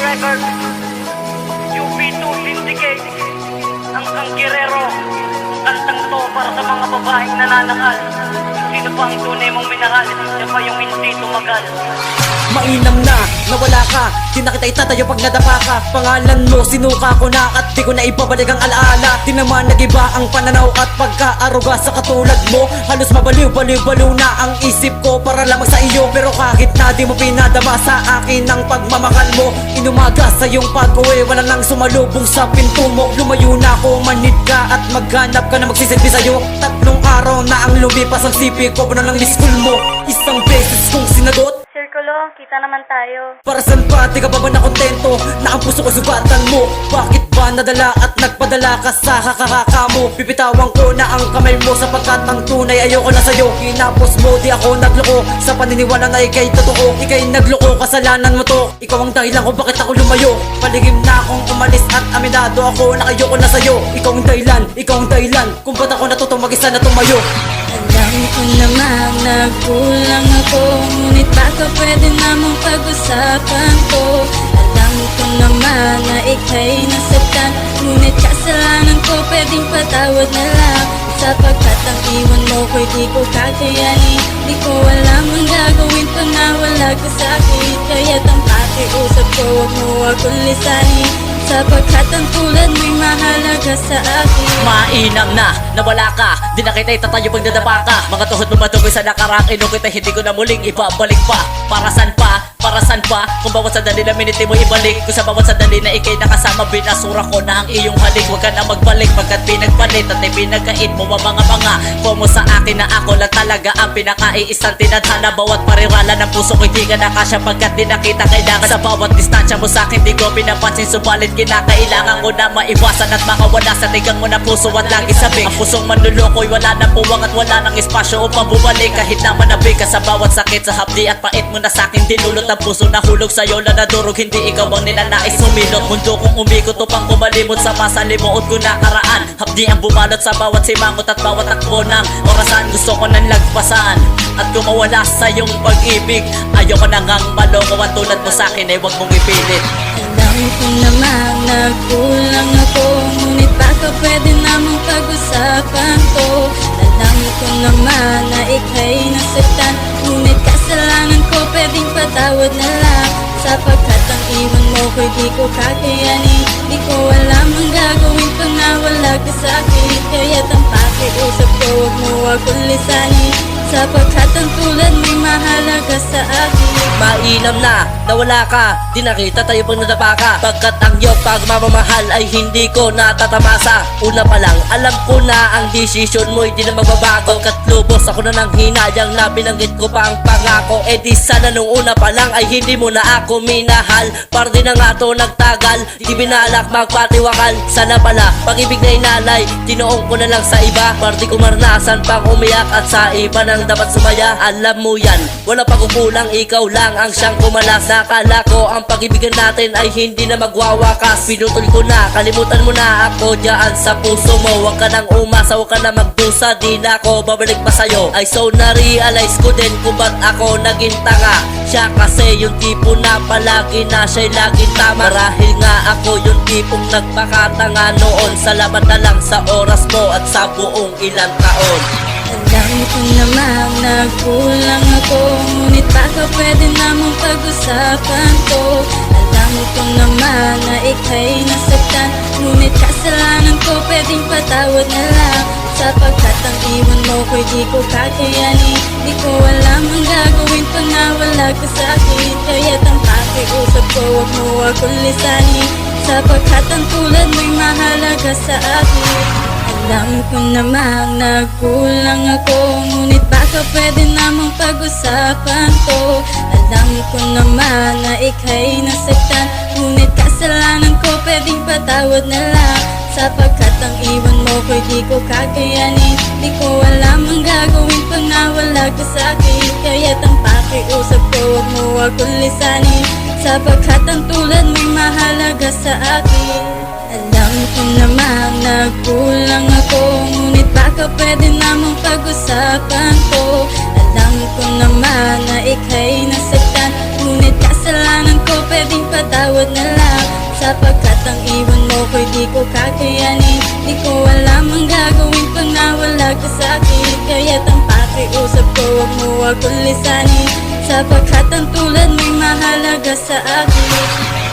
Record, UP2 Syndicate, ang Guerrero. Ang kantang to para sa mga babaeng nananakal. Sino pa ang tunay mong minahal, siya pa yung hindi tumagal. Mainam na, nawala ka, di na kita itatayo pag nadapa ka. Pangalan mo, sinuka ko na at di ko na ibabalik ang alaala. Di naman nagiba ang pananaw at pagkaaruga sa katulad mo. Halos mabaliw-baliw-baliw na ang isip ko para lamang sa iyo. Pero kahit na di mo pinadama sa akin ang pagmamahal mo, inumaga sa iyong pag-uwi, wala nang sumalubong sa pinto mo. Lumayo na ako, manid ka at maghanap ka na magsisilbi sa'yo. 3 araw na ang lumipas ang sipi ko, pa na lang school mo. Isang beses kong sinagot, Sirkulo, kita naman tayo. para saan pa, di ka ba na kontento na ang puso ko sugatan mo? Bakit ba nadala at nagpadala ka sa kakakaka mo? Pipitawan ko na ang kamay mo sapagkat ang tunay ayoko na sa'yo. Kinapos mo, di ako nagloko sa paniniwala na ikay totoo. Ikay nagloko, kasalanan mo to. Ikaw ang dahilan kung bakit ako lumayo. Paligim na akong umalis at aminado ako na ayoko na sa'yo. Ikaw ang dahilan kung ba't ako natutong mag-isa na tumayo. Alam ko namang nagkulang ako, ngunit baka pwede namang pag-usapan ko. Alam ko naman na ika'y nasaktan, ngunit kasalanan ko pwedeng patawad na lang. Sapagkat ang iwan mo ko'y di ko kakayanin, di ko alam ang gagawin pag nawala ka sa'kin. Kaya't ang pakiusap ko, huwag mo akong lisanin, sapagkat ang tulad mo'y mahalaga sa akin. Mainam na, nawala ka, di na kita itatayo pag nadapa ka. Mga tuhod mo matukoy sa nakarang ino kita, hindi ko na muling ibabalik pa. Para saan pa? Para saan pa? Kung bawat sandali na minute mo ibalik, kung sa bawat sandali na ikay nakasama, binasura ko na ang iyong halik. Huwag ka na magbalik pagkat pinagpalit at ipinagkait mo mga Pomo sa akin na ako lang talaga ang pinakaiisang tinadhana. Bawat parirala ng puso ko hindi ka nakasya pagkat di nakita kailangan. Sa bawat distansya mo sa akin di ko pinapansin, subalit kinakailangan ko na maiwasan at makawala sa tigang mo na puso at lagi sabi. Ang pusong manluloko'y wala na puwang at wala nang espasyo upang bumalik. Kahit na manabig ka sa bawat sakit, sa hapdi at pait mo na sa akin dinulot. Ang puso na hulog sa'yo na nadurog, hindi ikaw ang ninanais humilot. Mundo kong umikot upang kumalimot sa masalimuot ko nakaraan. Hapdi ang bumalot sa bawat simangot at bawat takbo ng orasan. Gusto ko nang lagpasan at kumawala sa iyong pag-ibig. Ayoko nang ang maloko at tulad mo sa akin ay huwag mong ipilit. Alam ko namang nagkulang ako, ngunit baka pwede namang pag-usapan ko. Alam ko naman na ika'y nasaktan, ngunit kasalanan ko pwedeng patawad na lang. Sapagkat ang iwan mo ko'y di ko kakayanin, di ko alam ang gagawin pag nawala ka sa'kin. Kaya't ang pakiusap ko, huwag mo akong lisanin, sapagkat ang tulad mo'y mahalaga sa akin. Mainam na, nawala ka, di nakita tayo pag nadapa ka. Pagkat ang iyong pagmamahal ay hindi ko natatamasa. Una pa lang, alam ko na ang desisyon mo'y di na magbabago. Pagkat lubos ako na ng hinayang na binanggit ko pa ang pangako. E di sana nung una pa lang ay hindi mo na ako minahal. Para di na nga to nagtagal, di binalak magpatiwakal. Sana pala, pag-ibig na inalay, tinoong ko na lang sa iba. Para di ko maranasan pang umiyak at sa iba nang dapat sumaya. Alam mo yan, wala pagkukulang, ikaw lang ang siyang kumalas. Nakala ko ang pag-ibigan natin ay hindi na magwawakas. Pinutol ko na, kalimutan mo na ako dyan sa puso mo. Huwag ka nang umasa, huwag ka na magdusa, di na ako babalik pa sa'yo. Ay so na-realize ko din kung ba't ako naging tanga. Siya kasi yung tipo na palagi na siya'y laging tama. Marahil nga ako yung tipong nagpakatanga noon. Salamat na lang sa oras mo at sa buong ilang taon. Alam ko namang nagkulang ako, ngunit baka pwede namang pag-usapan ko. Alam ko naman na ika'y nasaktan, ngunit kasalanan ko pwedeng patawad na lang. Sapagkat ang iwan mo ko'y di ko kakayanin, di ko alam ang gagawin pag nawala ka sa'kin. Kaya't ang pakiusap ko, huwag mo akong lisanin, sapagkat ang tulad mo'y mahalaga sa akin. Alam ko namang nagkulang ako, ngunit baka pwede namang pag-usapan ko. Alam ko naman na ika'y nasaktan, ngunit kasalanan ko pwedeng patawad na lang. Sapagkat ang iwan mo ko'y di ko kakayanin, di ko alam ang gagawin pag nawala ka sa'kin. Kaya't ang pakiusap ko, huwag mo akong lisanin, sapagkat ang tulad mo'y mahalaga sa akin. Alam ko namang nagkulang ako, ngunit baka pwede namang pag-usapan ko. Alam ko naman na ika'y nasaktan, ngunit kasalanan ko pwedeng patawad na lang. Sapagkat ang iwan mo ko'y di ko kakayanin. Di ko alam ang gagawin pag nawala ka sa'kin. Kaya't ang pakiusap ko, wag mo akong lisanin. Sapagkat ang tulad mo'y mahalaga sa akin.